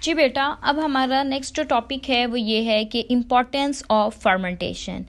जी बेटा, अब हमारा नेक्स्ट जो टॉपिक है वो ये है कि importance of fermentation.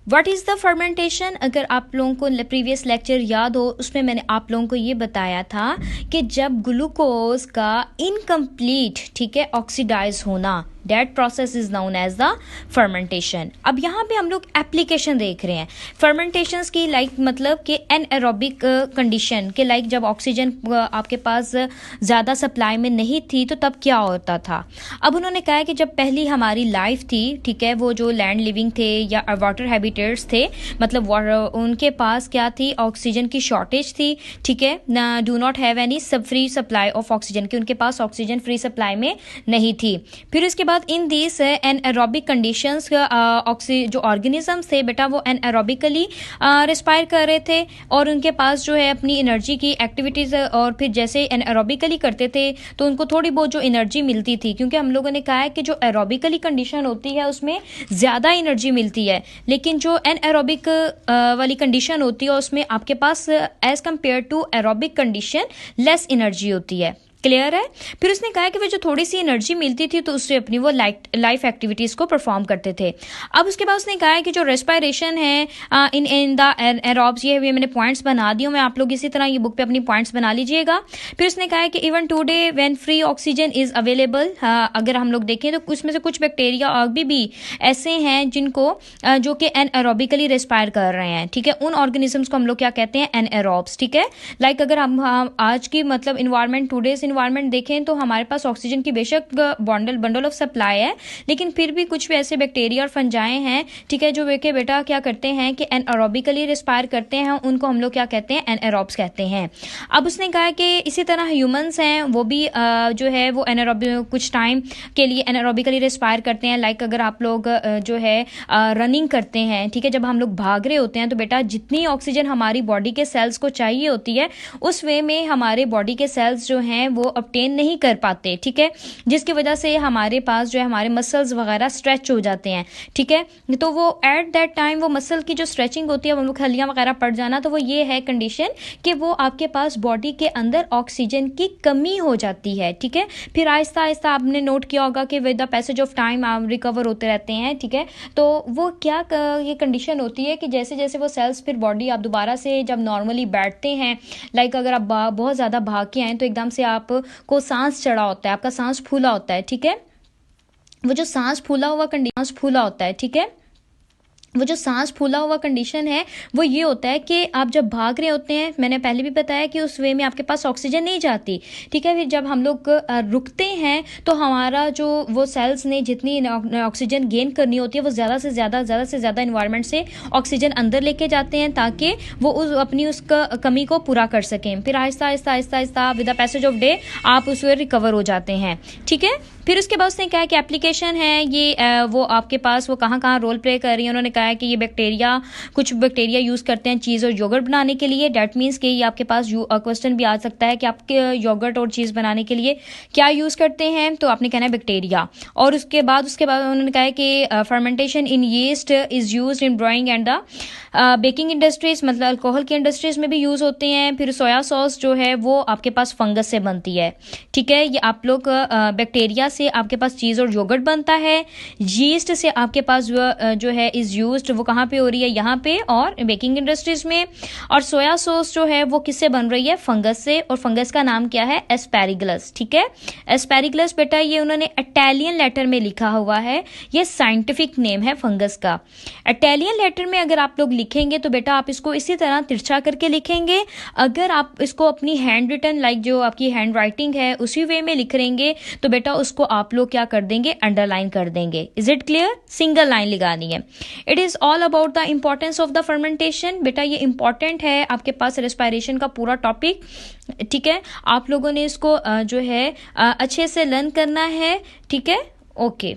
What is the fermentation? अगर आप लोगों को प्रीवियस लेक्चर याद हो, उसमें मैंने आप लोगों को ये बताया था कि जब ग्लूकोज का इनकम्प्लीट, ठीक है, ऑक्सीडाइज होना, that process is known as the fermentation. अब यहाँ पे हम लोग एप्लीकेशन देख रहे हैं फर्मेंटेशन की, लाइक मतलब कि एनएरोबिक कंडीशन के, लाइक जब ऑक्सीजन आपके पास ज़्यादा सप्लाई में नहीं थी तो तब क्या होता था। अब उन्होंने कहा है कि जब पहली हमारी लाइफ थी, ठीक है, वो जो लैंड लिविंग थे या वाटर हैबिटेट्स थे, मतलब उनके पास क्या थी, ऑक्सीजन की शॉर्टेज थी, ठीक है, do not have any free supply of oxygen, की उनके पास ऑक्सीजन फ्री सप्लाई में नहीं थी। फिर इसके बाद इन दिस एनएरोबिक कंडीशंस जो ऑर्गेनिजम्स थे बेटा, वो एनएरोबिकली रिस्पायर कर रहे थे और उनके पास जो है अपनी एनर्जी की एक्टिविटीज, और फिर जैसे एनएरोबिकली करते थे तो उनको थोड़ी बहुत जो एनर्जी मिलती थी, क्योंकि हम लोगों ने कहा है कि जो एरोबिकली कंडीशन होती है उसमें ज़्यादा एनर्जी मिलती है, लेकिन जो एनएरोबिक वाली कंडीशन होती है उसमें आपके पास as compare to aerobic condition less energy होती है। क्लियर है? फिर उसने कहा कि वो जो थोड़ी सी एनर्जी मिलती थी तो उससे अपनी वो लाइफ एक्टिविटीज को परफॉर्म करते थे। अब उसके बाद उसने कहा है कि जो रेस्पिरेशन है इन द एरोब्स, ये मैंने पॉइंट्स बना दिए, मैं आप लोग इसी तरह ये बुक पे अपनी पॉइंट्स बना लीजिएगा। फिर उसने कहा है कि even today when free oxygen is available, अगर हम लोग देखें तो उसमें से कुछ बैक्टीरिया अभी भी ऐसे हैं जिनको जो कि एनएरोबिकली रेस्पायर कर रहे हैं, ठीक है, उन ऑर्गेनिजम्स को हम लोग क्या कहते हैं, एनएरोब्स, ठीक है। लाइक अगर हम आज की मतलब इन्वायरमेंट, टुडेज इन्वायरमेंट देखें तो हमारे पास ऑक्सीजन की बेशक बंडल ऑफ सप्लाई है, लेकिन फिर भी कुछ भी ऐसे बैक्टीरिया और फंजाएं हैं, ठीक है, जो के बेटा क्या करते हैं कि एनएरोबिकली रिस्पायर करते हैं, उनको हम लोग क्या कहते हैं, एनएरोब्स कहते हैं। अब उसने कहा कि इसी तरह ह्यूमंस हैं, वो भी जो है वो एनएरोबिक कुछ टाइम के लिए एनएरोबिकली रिस्पायर करते हैं। लाइक अगर आप लोग जो है रनिंग करते हैं, ठीक है, जब हम लोग भाग रहे होते हैं तो बेटा जितनी ऑक्सीजन हमारी बॉडी के सेल्स को चाहिए होती है उस वे में हमारे बॉडी के सेल्स जो हैं वो ऑब्टेन नहीं कर पाते, ठीक है, जिसकी वजह से हमारे पास जो है हमारे मसल्स वगैरह स्ट्रेच हो जाते हैं, ठीक है। तो वो एट दैट टाइम वो मसल की जो स्ट्रेचिंग होती है, वो खलियां वगैरह पड़ जाना, तो वो ये है कंडीशन कि वो आपके पास बॉडी के अंदर ऑक्सीजन की कमी हो जाती है, ठीक है। फिर आहिस्ता आहिस्ता आपने नोट किया होगा कि with the passage of time आप रिकवर होते रहते हैं, ठीक है। तो वो क्या ये कंडीशन होती है कि जैसे जैसे वो सेल्स फिर बॉडी आप दोबारा से जब नॉर्मली बैठते हैं, लाइक अगर आप बहुत ज़्यादा भाग के आए तो एकदम से आप को सांस चढ़ा होता है, आपका सांस फूला होता है, ठीक है, वो जो सांस फूला होता है, ठीक है, वो जो सांस फूला हुआ कंडीशन है वो ये होता है कि आप जब भाग रहे होते हैं, मैंने पहले भी बताया कि उस वे में आपके पास ऑक्सीजन नहीं जाती, ठीक है। फिर जब हम लोग रुकते हैं तो हमारा जो वो सेल्स ने जितनी ऑक्सीजन गेन करनी होती है वो ज़्यादा से ज़्यादा इन्वायरमेंट से ऑक्सीजन अंदर लेके जाते हैं ताकि वो अपनी उस कमी को पूरा कर सकें। फिर Aahista Aahista with the passage of day आप उस वे रिकवर हो जाते हैं, ठीक है। फिर उसके बाद उसने कहा कि एप्लीकेशन है ये वो आपके पास वो कहाँ रोल प्ले कर रही है। उन्होंने कहा है कि ये कुछ बैक्टीरिया यूज़ करते हैं चीज़ और योगर्ट बनाने के लिए। डैट मीन्स कि ये आपके पास क्वेश्चन भी आ सकता है कि आपके योगर्ट और चीज़ बनाने के लिए क्या यूज़ करते हैं, तो आपने कहना है बैक्टीरिया। और उसके बाद उन्होंने कहा है कि fermentation in yeast is used in bring and the baking industries, मतलब अल्कोहल की इंडस्ट्रीज में भी यूज़ होते हैं। फिर सोया सॉस जो है वो आपके पास फंगस से बनती है, ठीक है। ये आप लोग बैक्टीरिया से आपके पास चीज़ और योगर्ट बनता है। यीस्ट से आपके पास जो है इज़ यूज्ड, वो कहाँ पे हो रही है, यहाँ पे और बेकिंग इंडस्ट्रीज में। और सोया सॉस जो है वो किससे बन रही है, फंगस से, और फंगस का नाम क्या है, एस्पेरिगलस, ठीक है। एस्पेरिगलस बेटा ये उन्होंने इटालियन लेटर में लिखा हुआ है, ये साइंटिफिक नेम है फंगस का। इटालियन लेटर में अगर आप लोग लिखेंगे तो बेटा आप इसको इसी तरह तिरछा करके लिखेंगे। अगर आप इसको अपनी हैंड रिटन, लाइक जो आपकी हैंड राइटिंग है उसी वे में लिख रहेंगे तो बेटा उसको आप लोग क्या कर देंगे, अंडरलाइन कर देंगे। Is it clear? Single line लगानी है। It is all about the importance of the fermentation. बेटा ये इंपॉर्टेंट है आपके पास रेस्पिरेशन का पूरा टॉपिक, ठीक है। आप लोगों ने इसको जो है अच्छे से लर्न करना है, ठीक है। ओके।